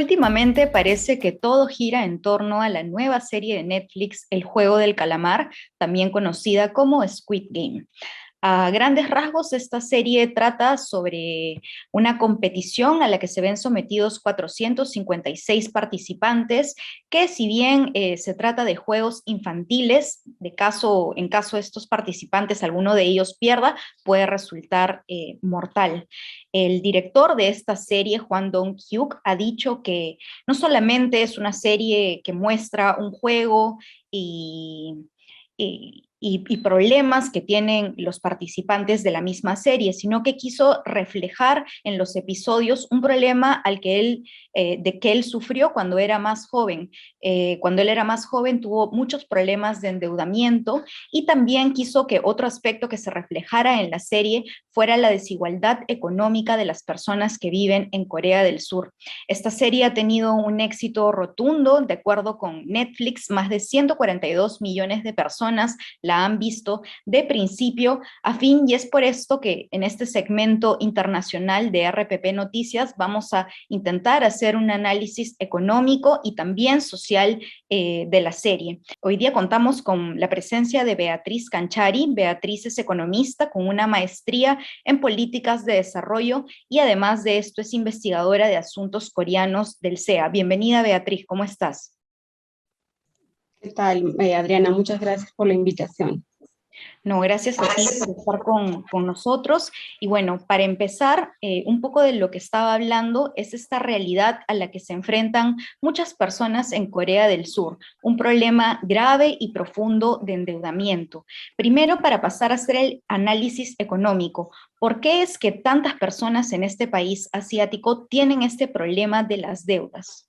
Últimamente parece que todo gira en torno a la nueva serie de Netflix, El Juego del Calamar, también conocida como Squid Game. A grandes rasgos, esta serie trata sobre una competición a la que se ven sometidos 456 participantes, que si bien se trata de juegos infantiles, en caso de estos participantes alguno de ellos pierda, puede resultar mortal. El director de esta serie, Hwang Dong-hyuk, ha dicho que no solamente es una serie que muestra un juego y problemas que tienen los participantes de la misma serie, sino que quiso reflejar en los episodios un problema de que él sufrió cuando era más joven. Cuando él era más joven tuvo muchos problemas de endeudamiento y también quiso que otro aspecto que se reflejara en la serie fuera la desigualdad económica de las personas que viven en Corea del Sur. Esta serie ha tenido un éxito rotundo, de acuerdo con Netflix, más de 142 millones de personas la han visto de principio a fin, y es por esto que en este segmento internacional de RPP Noticias vamos a intentar hacer un análisis económico y también social de la serie. Hoy día contamos con la presencia de Beatriz Canchari. Beatriz es economista con una maestría en políticas de desarrollo y además de esto es investigadora de asuntos coreanos del CEA. Bienvenida, Beatriz, ¿cómo estás? ¿Qué tal, Adriana? Muchas gracias por la invitación. No, gracias a ti por estar con nosotros. Y bueno, para empezar, un poco de lo que estaba hablando es esta realidad a la que se enfrentan muchas personas en Corea del Sur, un problema grave y profundo de endeudamiento. Primero, para pasar a hacer el análisis económico, ¿por qué es que tantas personas en este país asiático tienen este problema de las deudas?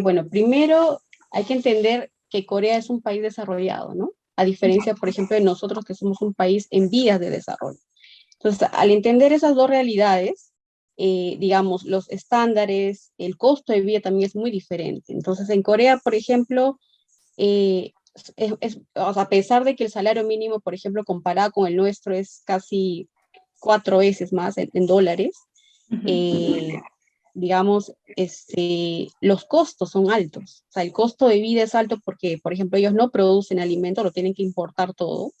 Bueno, primero hay que entender que Corea es un país desarrollado, ¿no? A diferencia, por ejemplo, de nosotros que somos un país en vías de desarrollo. Entonces, al entender esas dos realidades, digamos, los estándares, el costo de vida también es muy diferente. Entonces, en Corea, por ejemplo, o sea, a pesar de que el salario mínimo, por ejemplo, comparado con el nuestro, es casi 4 veces más en dólares, eh, digamos, los costos son altos. O sea, el costo de vida es alto porque, por ejemplo, ellos no producen alimentos, lo tienen que importar todo,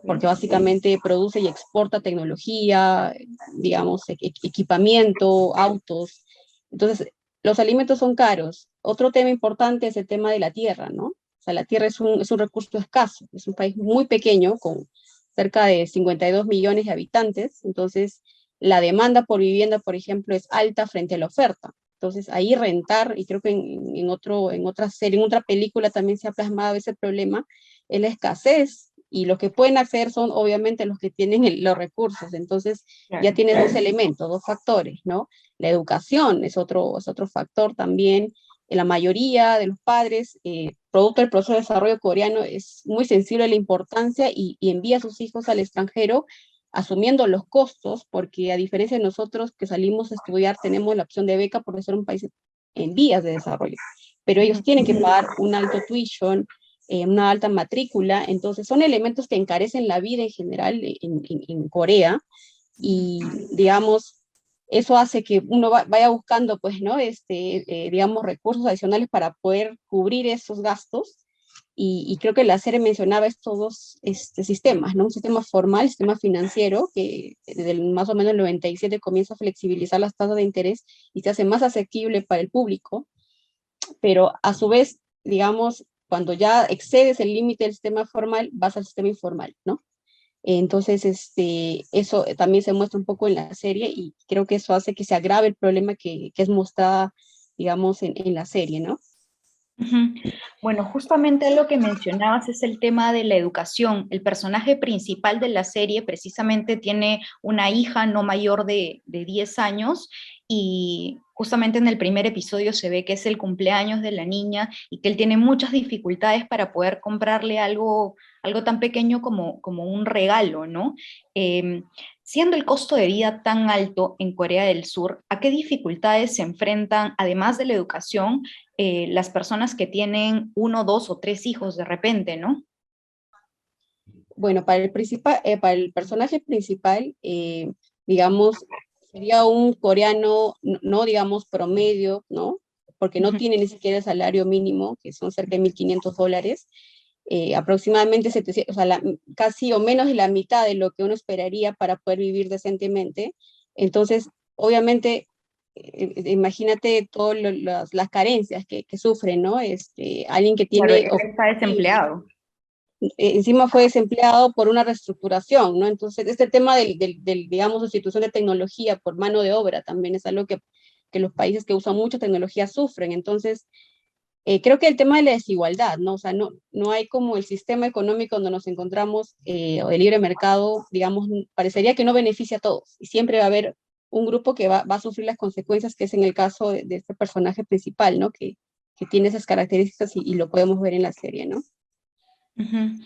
porque básicamente produce y exporta tecnología, digamos, equipamiento, autos. Entonces, los alimentos son caros. Otro tema importante es el tema de la tierra, ¿no? O sea, la tierra es un recurso escaso, es un país muy pequeño, con cerca de 52 millones de habitantes, entonces la demanda por vivienda, por ejemplo, es alta frente a la oferta. Entonces, ahí rentar, y creo que en otra serie, en otra película también se ha plasmado ese problema, es la escasez, y los que pueden acceder son obviamente los que tienen los recursos. Entonces, ya Claro. tienes dos elementos, dos factores, ¿no? La educación es otro factor también. La mayoría de los padres, producto del proceso de desarrollo coreano, es muy sensible a la importancia y envía a sus hijos al extranjero asumiendo los costos, porque a diferencia de nosotros que salimos a estudiar, tenemos la opción de beca por ser un país en vías de desarrollo, pero ellos tienen que pagar un alto tuition, una alta matrícula. Entonces son elementos que encarecen la vida en general en Corea, y digamos, eso hace que uno vaya buscando, pues, ¿no? Digamos, recursos adicionales para poder cubrir esos gastos. Y creo que la serie mencionaba estos dos sistemas, ¿no? Un sistema formal, sistema financiero, que desde más o menos el 97 comienza a flexibilizar las tasas de interés y se hace más asequible para el público, pero a su vez, digamos, cuando ya excedes el límite del sistema formal, vas al sistema informal, ¿no? Entonces, eso también se muestra un poco en la serie, y creo que eso hace que se agrave el problema que es mostrada, digamos, en la serie, ¿no? Ujú. Bueno, justamente lo que mencionabas es el tema de la educación. El personaje principal de la serie precisamente tiene una hija no mayor de 10 años y justamente en el primer episodio se ve que es el cumpleaños de la niña y que él tiene muchas dificultades para poder comprarle algo tan pequeño como un regalo, ¿no? Em, Siendo el costo de vida tan alto en Corea del Sur, ¿a qué dificultades se enfrentan, además de la educación, las personas que tienen uno, dos o tres hijos de repente, ¿no? Bueno, para el personaje principal, digamos, sería un coreano, no digamos promedio, ¿no? Porque no tiene ni siquiera el salario mínimo, que son cerca de $1.500, aproximadamente 700, o sea, casi o menos de la mitad de lo que uno esperaría para poder vivir decentemente. Entonces, obviamente, imagínate todas las carencias que sufre, ¿no? Alguien que Claro, tiene él está desempleado. encima fue desempleado por una reestructuración, ¿no? Entonces, este tema digamos, sustitución de tecnología por mano de obra también es algo que los países que usan mucha tecnología sufren. Entonces, creo que el tema de la desigualdad, ¿no? O sea, no hay como el sistema económico donde nos encontramos, o de libre mercado, digamos, parecería que no beneficia a todos. Y siempre va a haber un grupo que va a sufrir las consecuencias, que es en el caso de este personaje principal, ¿no? Que tiene esas características y lo podemos ver en la serie, ¿no? Ujú.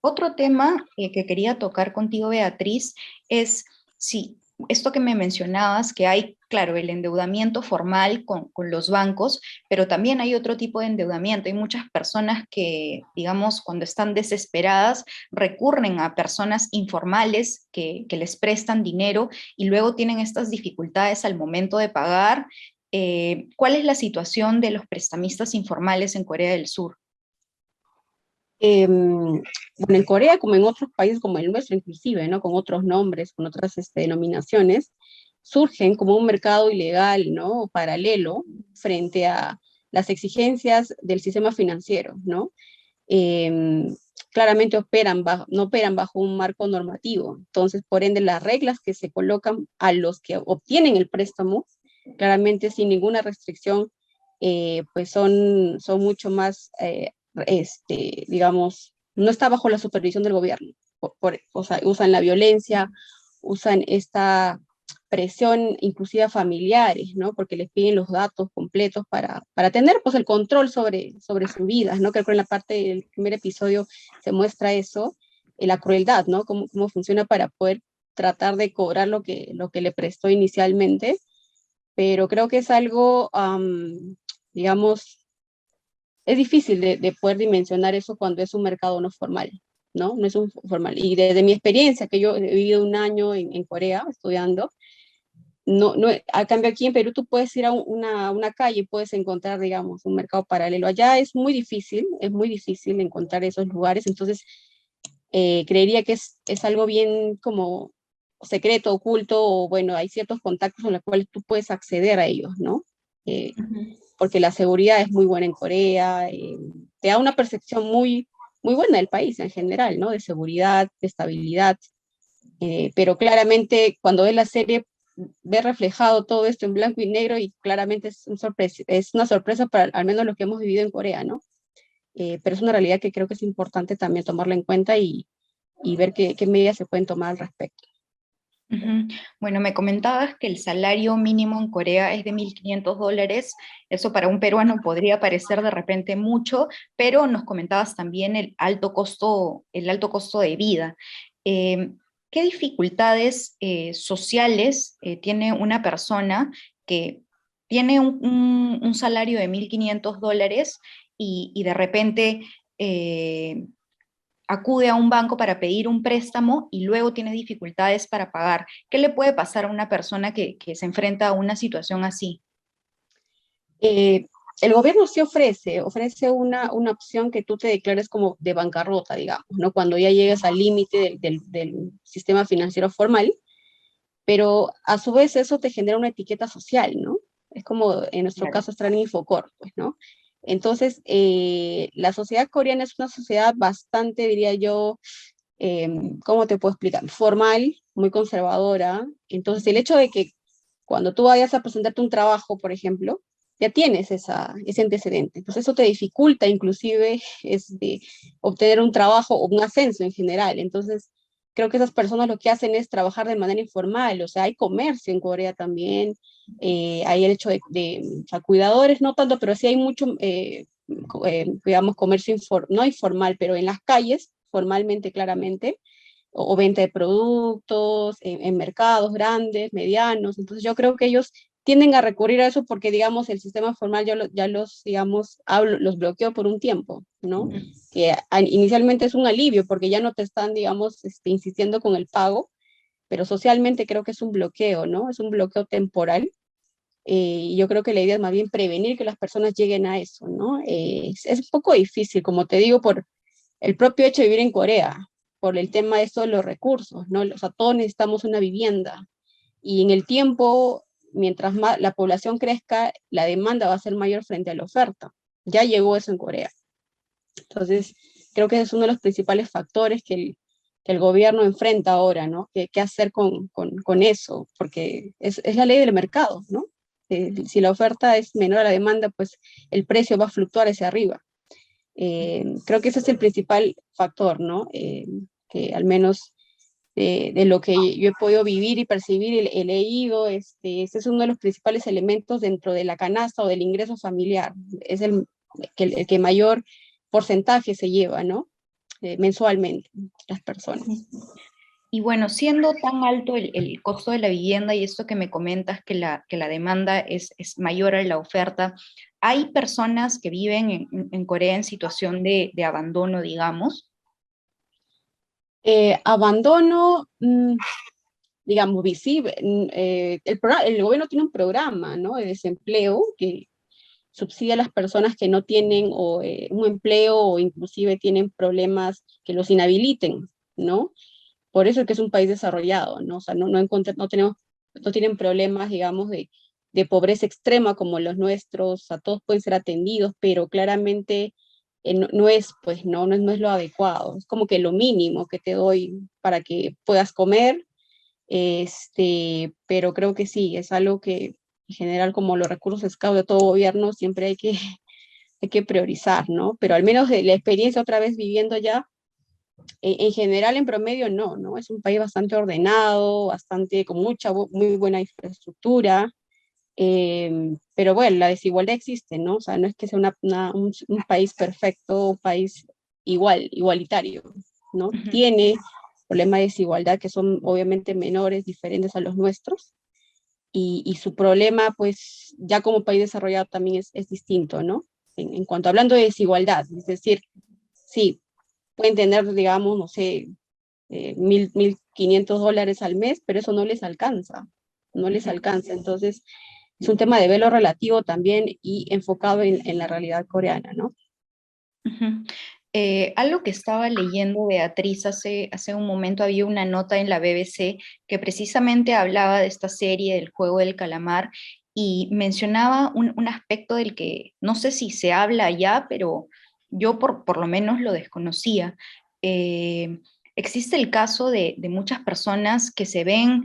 Otro tema que quería tocar contigo, Beatriz, es si esto que me mencionabas, que hay, claro, el endeudamiento formal con los bancos, pero también hay otro tipo de endeudamiento. Hay muchas personas que, digamos, cuando están desesperadas, recurren a personas informales que les prestan dinero y luego tienen estas dificultades al momento de pagar. ¿Cuál es la situación de los prestamistas informales en Corea del Sur? Bueno, en Corea, como en otros países como el nuestro, inclusive, ¿no? Con otros nombres, con otras denominaciones, surgen como un mercado ilegal, ¿no? Paralelo frente a las exigencias del sistema financiero, ¿no? Em, Claramente no operan bajo un marco normativo. Entonces, por ende, las reglas que se colocan a los que obtienen el préstamo, claramente sin ninguna restricción, pues son mucho más, digamos, no está bajo la supervisión del gobierno. O sea, usan la violencia, usan esta presión inclusive a familiares, ¿no? Porque les piden los datos completos para tener pues el control sobre sus vidas, ¿no? Creo que en la parte del primer episodio se muestra eso, la crueldad, ¿no? Cómo funciona para poder tratar de cobrar lo que le prestó inicialmente, pero creo que es algo, digamos, es difícil de poder dimensionar eso cuando es un mercado no formal, ¿no? No es un formal. Y desde mi experiencia, que yo he vivido un año en Corea estudiando, a cambio aquí en Perú tú puedes ir a una calle y puedes encontrar, digamos, un mercado paralelo. Allá es muy difícil encontrar esos lugares, entonces creería que es algo bien como secreto, oculto, o bueno, hay ciertos contactos en los cuales tú puedes acceder a ellos, ¿no? Eh, Ujú. Porque la seguridad es muy buena en Corea, te da una percepción muy buena del país en general, ¿no? De seguridad, de estabilidad, pero claramente cuando ves la serie ves reflejado todo esto en blanco y negro y claramente es una sorpresa para al menos lo que hemos vivido en Corea, ¿no? Pero es una realidad que creo que es importante también tomarla en cuenta y ver qué medidas se pueden tomar al respecto. Ujú. Bueno, me comentabas que el salario mínimo en Corea es de $1.500. Eso para un peruano podría parecer de repente mucho, pero nos comentabas también el alto costo de vida. Eh, ¿Qué dificultades sociales tiene una persona que tiene un salario de $1.500 y de repente acude a un banco para pedir un préstamo y luego tiene dificultades para pagar? ¿Qué le puede pasar a una persona que se enfrenta a una situación así? Eh, el gobierno sí ofrece una opción que tú te declares como de bancarrota, digamos, ¿no? Cuando ya llegas al límite del sistema financiero formal, pero a su vez eso te genera una etiqueta social, ¿no? Es como en nuestro Claro. caso estar en Infocor, pues, ¿no? Entonces, la sociedad coreana es una sociedad bastante, diría yo, ¿cómo te puedo explicar? Formal, muy conservadora. Entonces, el hecho de que cuando tú vayas a presentarte un trabajo, por ejemplo, ya tienes ese antecedente. Entonces, eso te dificulta inclusive obtener un trabajo o un ascenso en general. Entonces, creo que esas personas lo que hacen es trabajar de manera informal. O sea, hay comercio en Corea también. Hay el hecho o sea, cuidadores, no tanto, pero sí hay mucho, digamos, comercio no informal, pero en las calles, formalmente, claramente, o venta de productos en mercados grandes, medianos. Entonces yo creo que ellos tienden a recurrir a eso porque, digamos, el sistema formal ya los, digamos, los bloqueó por un tiempo, ¿no? Que inicialmente es un alivio porque ya no te están, digamos, insistiendo con el pago, pero socialmente creo que es un bloqueo, ¿no? Es un bloqueo temporal. Y yo creo que la idea es más bien prevenir que las personas lleguen a eso, ¿no? Es un poco difícil, como te digo, por el propio hecho de vivir en Corea, por el tema de esto de los recursos, ¿no? O sea, todos necesitamos una vivienda, y en el tiempo, mientras más la población crezca, la demanda va a ser mayor frente a la oferta. Ya llegó eso en Corea. Entonces, creo que ese es uno de los principales factores que el gobierno enfrenta ahora, ¿no? ¿Qué hacer con eso? Porque es la ley del mercado, ¿no? Si la oferta es menor a la demanda, pues el precio va a fluctuar hacia arriba. Creo que ese es el principal factor, ¿no? Que al menos de lo que yo he podido vivir y percibir y he leído, este es uno de los principales elementos dentro de la canasta o del ingreso familiar. Es el que mayor porcentaje se lleva, ¿no? Mensualmente, las personas. Y bueno, siendo tan alto el costo de la vivienda y esto que me comentas que la demanda es mayor a la oferta, ¿hay personas que viven en Corea en situación de abandono, digamos? Abandono, digamos, visible. El gobierno tiene un programa, ¿no? De desempleo que subsidia a las personas que no tienen un empleo o inclusive tienen problemas que los inhabiliten, ¿no? Por eso es que es un país desarrollado, ¿no? O sea, no tienen problemas, digamos, de pobreza extrema como los nuestros, o sea, todos pueden ser atendidos, pero claramente no es, pues, no es lo adecuado, es como que lo mínimo que te doy para que puedas comer, pero creo que sí, es algo que en general, como los recursos escasos de todo gobierno, siempre hay que priorizar, ¿no? Pero al menos de la experiencia otra vez viviendo allá, en general, en promedio, no, es un país bastante ordenado, bastante, con muy buena infraestructura, pero bueno, la desigualdad existe, ¿no? O sea, no es que sea un país perfecto, un país igualitario, ¿no? Ujú. Tiene problemas de desigualdad que son obviamente menores, diferentes a los nuestros, y su problema, pues, ya como país desarrollado también es distinto, ¿no? En cuanto hablando de desigualdad, es decir, sí, pueden tener, digamos, no sé, 1.500 dólares al mes, pero eso no les alcanza, no les Ujú. alcanza. Entonces, es un tema de velo relativo también y enfocado en la realidad coreana, ¿no? Ujú. Algo que estaba leyendo, Beatriz, hace un momento había una nota en la BBC que precisamente hablaba de esta serie del juego del calamar y mencionaba un aspecto del que no sé si se habla ya, pero yo por lo menos lo desconocía. Eh, Existe el caso de muchas personas que se ven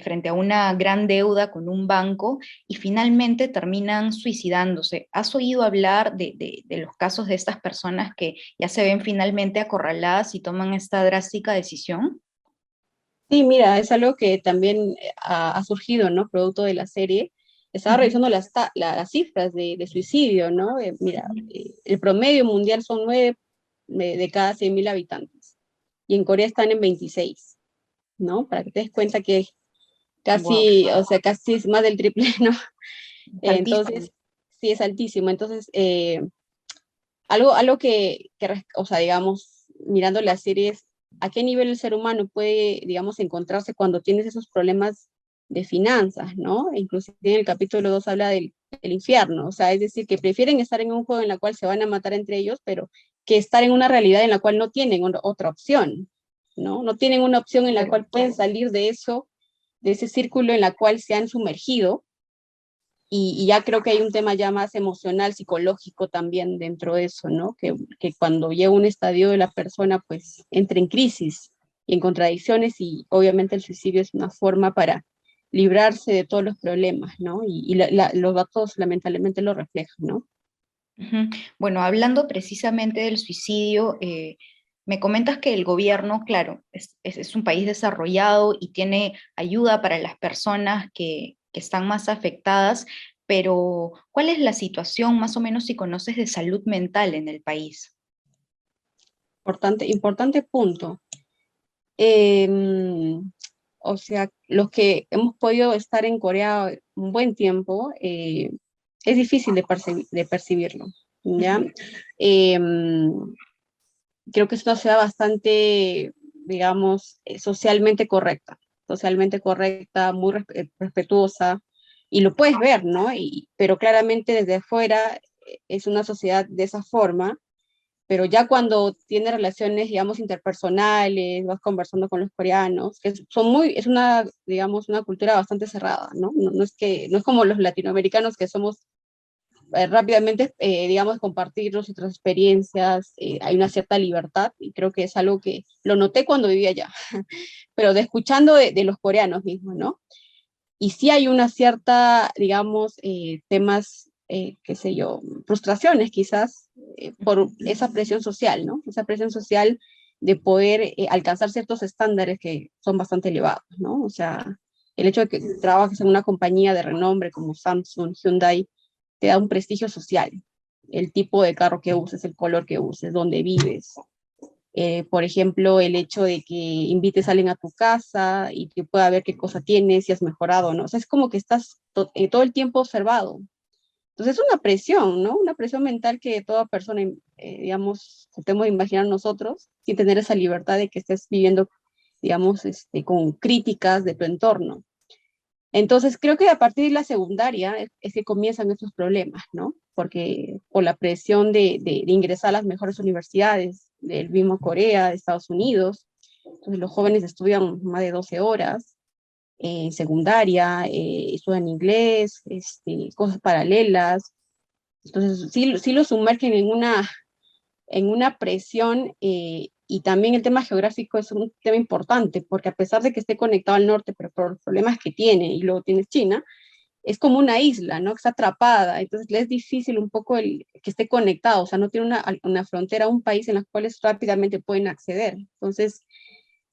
frente a una gran deuda con un banco y finalmente terminan suicidándose. ¿Has oído hablar de los casos de estas personas que ya se ven finalmente acorraladas y toman esta drástica decisión? Sí, mira, es algo que también ha surgido, ¿no? Producto de la serie. Estaba Ujú. revisando las cifras de suicidio, ¿no? Mira, Ujú. el promedio mundial son 9 de cada 100.000 habitantes, y en Corea están en 26, ¿no? Para que te des cuenta que Wow, casi, o sea, casi es más del triple, ¿no? es altísimo. Entonces, sí es altísimo. Entonces, algo o sea, digamos, mirando las series, ¿a qué nivel el ser humano puede, digamos, encontrarse cuando tienes esos problemas de finanzas, ¿no? Inclusive en el capítulo 2 habla del infierno, o sea, es decir, que prefieren estar en un juego en la cual se van a matar entre ellos, pero que estar en una realidad en la cual no tienen otra opción, ¿no? No tienen una opción en la Claro. cual pueden salir de eso, de ese círculo en la cual se han sumergido, y ya creo que hay un tema ya más emocional, psicológico también dentro de eso, ¿no? Que cuando llega un estadio de la persona, pues entra en crisis y en contradicciones, y obviamente el suicidio es una forma para librarse de todos los problemas, ¿no? Y los datos lamentablemente lo reflejan, ¿no? Ujú. Bueno, hablando precisamente del suicidio, me comentas que el gobierno, claro, es un país desarrollado y tiene ayuda para las personas que están más afectadas, pero ¿cuál es la situación más o menos si conoces de salud mental en el país? Importante punto. Em, o sea, los que hemos podido estar en Corea un buen tiempo, es difícil de percibirlo, ¿ya? Ujú. Em, Creo que es una ciudad bastante, digamos, socialmente correcta, socialmente correcta, muy respetuosa, y lo puedes ver, ¿no? Pero claramente desde afuera es una sociedad de esa forma, pero ya cuando tienes relaciones, digamos, interpersonales, vas conversando con los coreanos, que es una, digamos, una cultura bastante cerrada, ¿no? No es como los latinoamericanos que somos rápidamente, digamos, compartir nuestras experiencias, hay una cierta libertad, y creo que es algo que lo noté cuando vivía allá, pero de escuchando de los coreanos mismos, ¿no? Y sí hay una cierta, digamos, temas, qué sé yo, frustraciones quizás, por esa presión social, ¿no? Esa presión social de poder alcanzar ciertos estándares que son bastante elevados, ¿no? O sea, el hecho de que trabajes en una compañía de renombre como Samsung, Hyundai, te da un prestigio social. El tipo de carro que uses, el color que uses, dónde vives, por ejemplo, el hecho de que invites a alguien a tu casa y que pueda ver qué cosa tienes, si has mejorado, ¿no? O sea, es como que estás todo el tiempo observado. Entonces es una presión, ¿no? Una presión mental que toda persona, digamos, tratemos de imaginar nosotros, sin tener esa libertad de que estés viviendo, digamos, con críticas de tu entorno. Entonces, creo que a partir de la secundaria es que comienzan estos problemas, ¿no? Porque por la presión de ingresar a las mejores universidades del mismo Corea, de Estados Unidos, entonces los jóvenes estudian más de 12 horas en secundaria, estudian inglés, cosas paralelas, entonces sí lo sumergen en una presión, y también el tema geográfico es un tema importante, porque a pesar de que esté conectado al norte, pero por los problemas que tiene, y luego tienes China, es como una isla, ¿no? Que está atrapada, entonces le es difícil un poco que esté conectado, o sea, no tiene una frontera, un país en los cuales rápidamente pueden acceder. Entonces,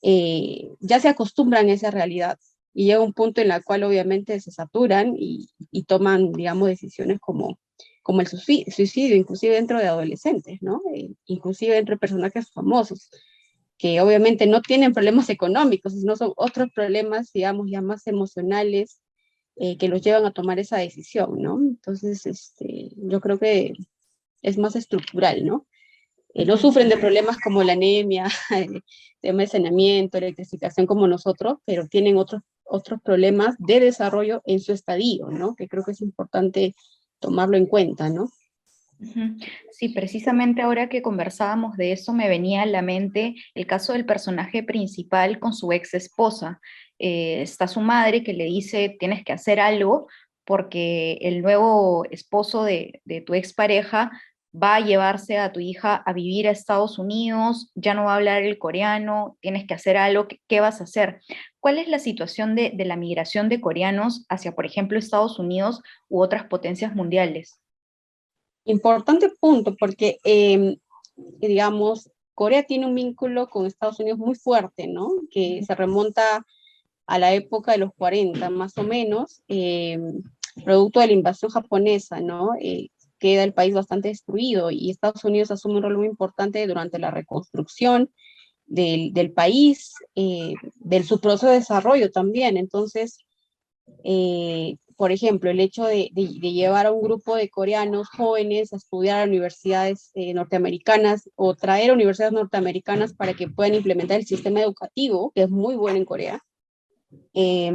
ya se acostumbran a esa realidad, y llega un punto en el cual obviamente se saturan y toman, digamos, decisiones como el suicidio, inclusive dentro de adolescentes, ¿no? Inclusive entre personajes famosos, que obviamente no tienen problemas económicos, sino son otros problemas, digamos, ya más emocionales, que los llevan a tomar esa decisión, ¿no? Entonces, yo creo que es más estructural, ¿no? No sufren de problemas como la anemia, tema de saneamiento, electrificación como nosotros, pero tienen otros problemas de desarrollo en su estadio, ¿no? Que creo que es importante tomarlo en cuenta, ¿no? Ujú. Sí, precisamente ahora que conversábamos de eso me venía a la mente el caso del personaje principal con su ex esposa. Está su madre que le dice tienes que hacer algo porque el nuevo esposo de tu expareja va a llevarse a tu hija a vivir a Estados Unidos, ya no va a hablar el coreano, tienes que hacer algo, ¿qué vas a hacer? ¿Cuál es la situación de la migración de coreanos hacia, por ejemplo, Estados Unidos u otras potencias mundiales? Importante punto, porque, digamos, Corea tiene un vínculo con Estados Unidos muy fuerte, ¿no? Que se remonta a la época de los 40, más o menos, producto de la invasión japonesa, ¿no? Queda el país bastante destruido, y Estados Unidos asume un rol muy importante durante la reconstrucción del país, de su proceso de desarrollo también. Entonces, por ejemplo, el hecho de llevar a un grupo de coreanos jóvenes a estudiar a universidades norteamericanas, o traer a universidades norteamericanas para que puedan implementar el sistema educativo, que es muy bueno en Corea. eh,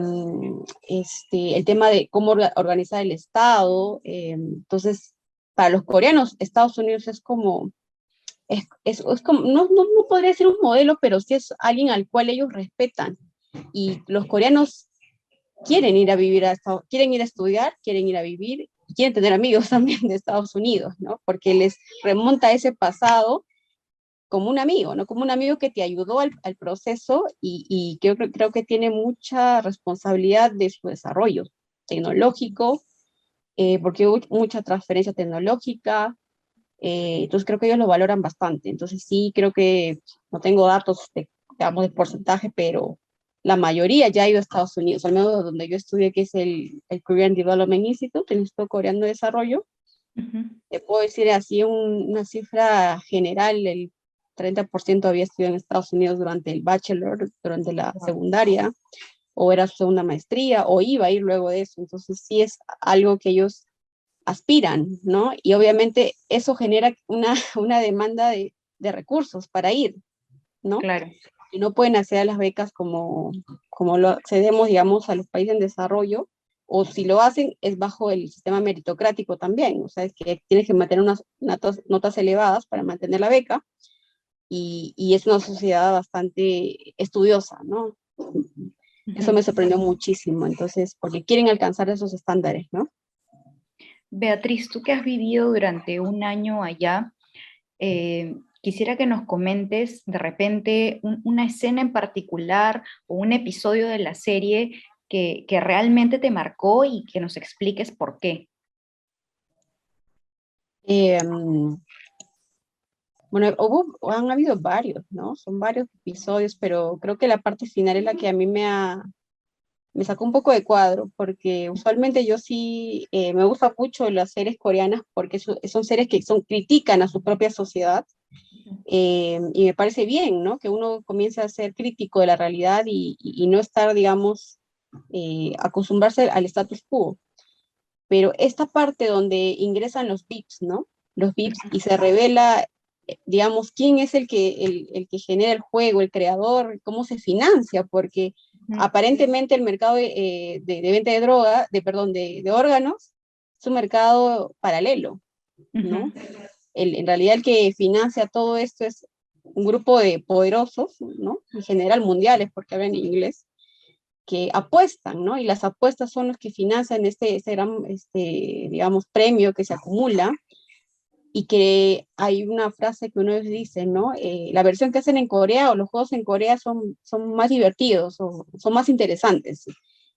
el tema de cómo organizar el Estado. Entonces, para los coreanos, Estados Unidos es como, es como no podría ser un modelo, pero sí es alguien al cual ellos respetan. Y los coreanos quieren ir a vivir quieren ir a estudiar, quieren ir a vivir, y quieren tener amigos también de Estados Unidos, ¿no? Porque les remonta a ese pasado como un amigo, ¿no? Como un amigo que te ayudó al proceso, y creo que tiene mucha responsabilidad de su desarrollo tecnológico, porque hubo mucha transferencia tecnológica. Entonces creo que ellos lo valoran bastante. Entonces sí, creo que no tengo datos digamos, de porcentaje, pero la mayoría ya ha ido a Estados Unidos, al menos donde yo estudié, que es el Korean Development Institute, el Instituto Coreano de Desarrollo. Ujú. Te puedo decir así una cifra general: el 30% había estudiado en Estados Unidos durante el bachelor, durante la secundaria, o era su segunda maestría, o iba a ir luego de eso. Entonces sí es algo que ellos aspiran, ¿no? Y obviamente eso genera una demanda de recursos para ir, ¿no? Claro. que no pueden acceder a las becas como lo accedemos, digamos, a los países en desarrollo, o si lo hacen es bajo el sistema meritocrático también, o sea, es que tienes que mantener unas notas elevadas para mantener la beca, y es una sociedad bastante estudiosa, ¿no? Eso me sorprendió muchísimo, entonces, porque quieren alcanzar esos estándares, ¿no? Beatriz, tú que has vivido durante un año allá, quisiera que nos comentes de repente una escena en particular o un episodio de la serie que realmente te marcó y que nos expliques por qué. Eh, bueno, han habido varios, ¿no? Son varios episodios, pero creo que la parte final es la que a mí me sacó un poco de cuadro, porque usualmente yo sí me gusta mucho las series coreanas porque son series que critican a su propia sociedad, y me parece bien, ¿no? Que uno comience a ser crítico de la realidad y no estar, digamos, acostumbrarse al status quo. Pero esta parte donde ingresan los VIPs, ¿no? Los VIPs y se revela, digamos, quién es el que genera el juego, el creador, cómo se financia, porque aparentemente el mercado de venta de droga, perdón, de órganos, es un mercado paralelo, ¿no? En realidad el que financia todo esto es un grupo de poderosos, ¿no? En general mundiales, porque hablan inglés, que apuestan, ¿no? Y las apuestas son los que financian este gran, digamos, premio que se acumula, y que hay una frase que uno dice, ¿no? La versión que hacen en Corea o los juegos en Corea son más divertidos o son más interesantes.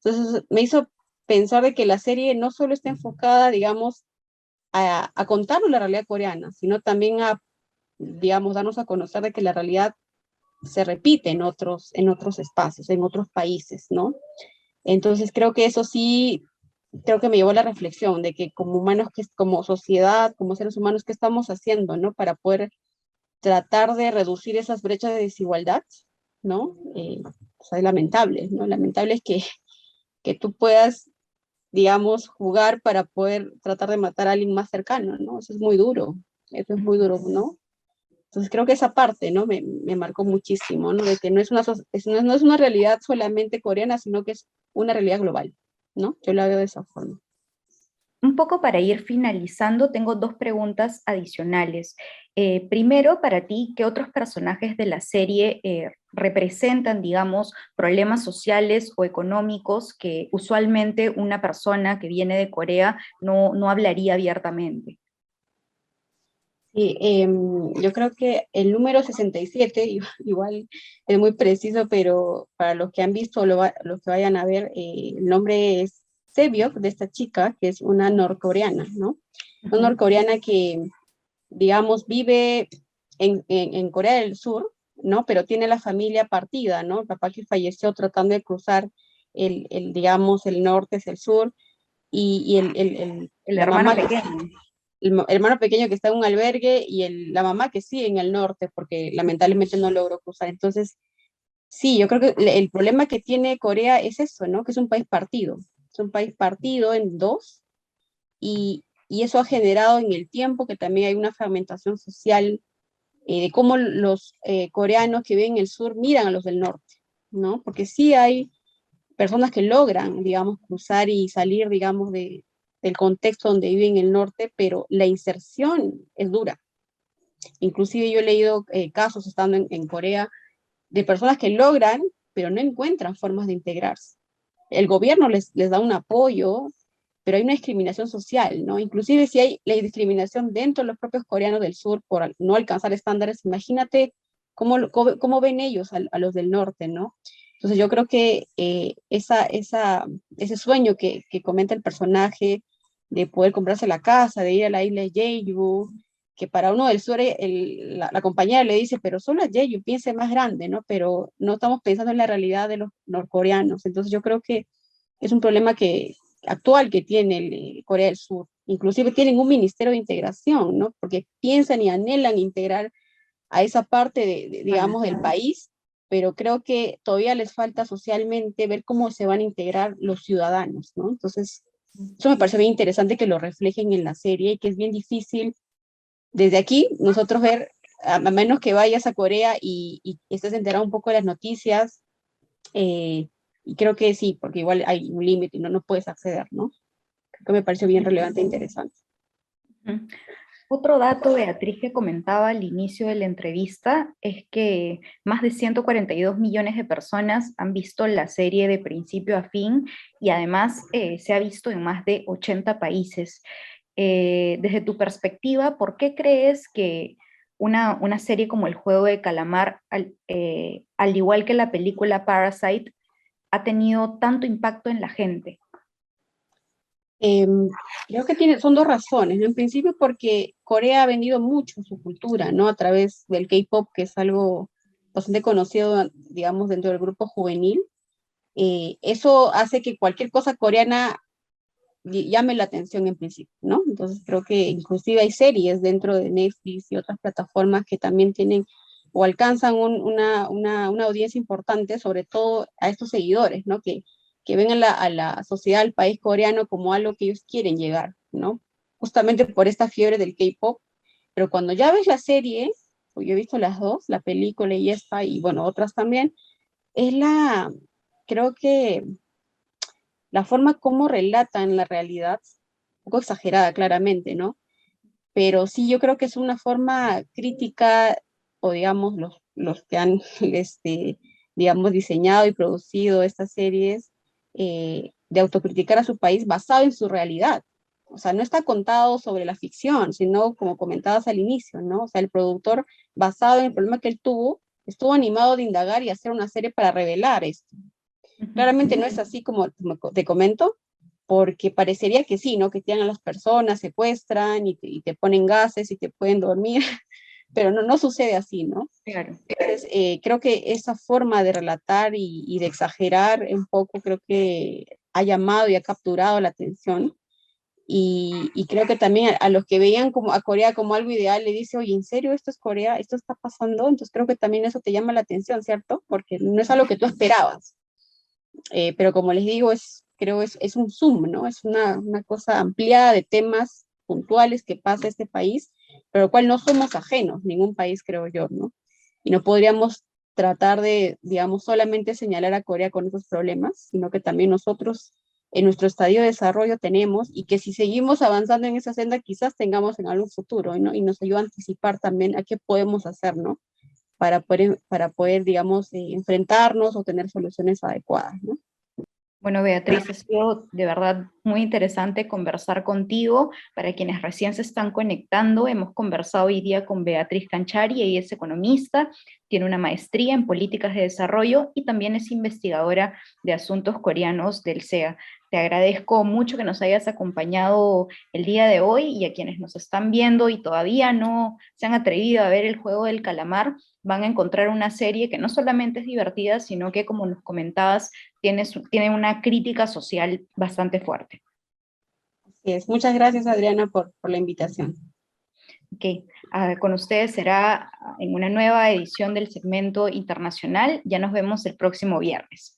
Entonces me hizo pensar de que la serie no solo está enfocada, digamos, a contarnos la realidad coreana, sino también a, digamos, darnos a conocer de que la realidad se repite en otros espacios, en otros países, ¿no? Entonces creo que eso sí, creo que me llevó a la reflexión de que como humanos, como sociedad, como seres humanos, ¿qué estamos haciendo, no? Para poder tratar de reducir esas brechas de desigualdad, ¿no? O sea, es lamentable, ¿no? Lamentable es que tú puedas, digamos, jugar para poder tratar de matar a alguien más cercano, ¿no? Eso es muy duro, ¿no? Entonces creo que esa parte, ¿no? Me marcó muchísimo, ¿no? De que no es no es una realidad solamente coreana, sino que es una realidad global, ¿no? Yo la veo de esa forma. Un poco para ir finalizando, tengo dos preguntas adicionales. Primero, para ti, ¿qué otros personajes de la serie representan, digamos, problemas sociales o económicos que usualmente una persona que viene de Corea no hablaría abiertamente? Sí, yo creo que el número 67, igual es muy preciso, pero para los que han visto o los que vayan a ver, el nombre es Sebyok, de esta chica, que es una norcoreana, ¿no? Una norcoreana que, digamos, vive en Corea del Sur, ¿no? Pero tiene la familia partida, ¿no? El papá que falleció tratando de cruzar digamos, el norte hacia el sur, y El la hermano mamá pequeño. el hermano pequeño que está en un albergue, y la mamá que sigue en el norte porque lamentablemente no logró cruzar. Entonces, sí, yo creo que el problema que tiene Corea es eso, ¿no? Que es un país partido. Es un país partido en dos, y eso ha generado en el tiempo que también hay una fragmentación social, de cómo los coreanos que viven en el sur miran a los del norte, ¿no? Porque sí hay personas que logran, digamos, cruzar y salir, digamos, del contexto donde viven en el norte, pero la inserción es dura. Inclusive yo he leído casos estando en Corea de personas que logran, pero no encuentran formas de integrarse. El gobierno les da un apoyo, pero hay una discriminación social, ¿no? Inclusive si hay la discriminación dentro de los propios coreanos del sur por no alcanzar estándares, imagínate cómo ven ellos a los del norte, ¿no? Entonces yo creo que ese sueño que comenta el personaje de poder comprarse la casa, de ir a la isla de Jeju, que para uno del sur la compañera le dice, pero solo a Jeju, piense más grande, ¿no? Pero no estamos pensando en la realidad de los norcoreanos. Entonces yo creo que es un problema actual que tiene Corea del Sur. Inclusive tienen un ministerio de integración, ¿no? Porque piensan y anhelan integrar a esa parte digamos, del país, pero creo que todavía les falta socialmente ver cómo se van a integrar los ciudadanos, ¿no? Entonces, eso me parece bien interesante que lo reflejen en la serie, y que es bien difícil desde aquí nosotros ver a menos que vayas a Corea y estés enterado un poco de las noticias, y creo que sí, porque igual hay un límite y no puedes acceder, ¿no? Creo que me pareció bien relevante e interesante. Ujú. Otro dato, Beatriz, que comentaba al inicio de la entrevista es que más de 142 millones de personas han visto la serie de principio a fin y además se ha visto en más de 80 países. Desde tu perspectiva, ¿por qué crees que una serie como El Juego de Calamar, al igual que la película Parasite, ha tenido tanto impacto en la gente? Creo que son dos razones, ¿no? En principio porque Corea ha vendido mucho su cultura, ¿no? A través del K-pop, que es algo bastante conocido, digamos, dentro del grupo juvenil. Eso hace que cualquier cosa coreana llame la atención en principio, ¿no? Entonces creo que inclusive hay series dentro de Netflix y otras plataformas que también tienen o alcanzan una audiencia importante, sobre todo a estos seguidores, ¿no? Que ven a la sociedad, al país coreano como algo que ellos quieren llegar, ¿no? Justamente por esta fiebre del K-pop, pero cuando ya ves la serie, pues yo he visto las dos, la película y esta, y bueno, otras también, es creo que la forma como relatan la realidad, un poco exagerada claramente, ¿no? Pero sí, yo creo que es una forma crítica, o digamos, los que han, digamos, diseñado y producido estas series, de autocriticar a su país basado en su realidad. O sea, no está contado sobre la ficción, sino como comentabas al inicio, ¿no? O sea, el productor, basado en el problema que él tuvo, estuvo animado de indagar y hacer una serie para revelar esto. Ujú. Claramente no es así como te comento, porque parecería que sí, ¿no? Que tiran a las personas, secuestran y te ponen gases y te pueden dormir, pero no sucede así, ¿no? Claro. Entonces, creo que esa forma de relatar y de exagerar un poco, creo que ha llamado y ha capturado la atención. Y creo que también a los que veían como a Corea como algo ideal, le dice, oye, ¿en serio esto es Corea? ¿Esto está pasando? Entonces creo que también eso te llama la atención, ¿cierto? Porque no es algo que tú esperabas. Pero como les digo, creo es un zoom, ¿no? Es una cosa ampliada de temas puntuales que pasa este país, pero al cual no somos ajenos, ningún país, creo yo, ¿no? Y no podríamos tratar de, digamos, solamente señalar a Corea con esos problemas, sino que también nosotros en nuestro estadio de desarrollo tenemos, y que si seguimos avanzando en esa senda, quizás tengamos en algún futuro, ¿no? Y nos ayuda a anticipar también a qué podemos hacer, ¿no? Para poder digamos, enfrentarnos o tener soluciones adecuadas, ¿no? Bueno, Beatriz, ha sido de verdad muy interesante conversar contigo. Para quienes recién se están conectando, hemos conversado hoy día con Beatriz Canchari. Ella es economista, tiene una maestría en políticas de desarrollo y también es investigadora de asuntos coreanos del CEA. Te agradezco mucho que nos hayas acompañado el día de hoy, y a quienes nos están viendo y todavía no se han atrevido a ver El Juego del Calamar, van a encontrar una serie que no solamente es divertida, sino que, como nos comentabas, tiene una crítica social bastante fuerte. Así es. Muchas gracias, Adriana, por la invitación. Ok, con ustedes será en una nueva edición del segmento internacional. Ya nos vemos el próximo viernes.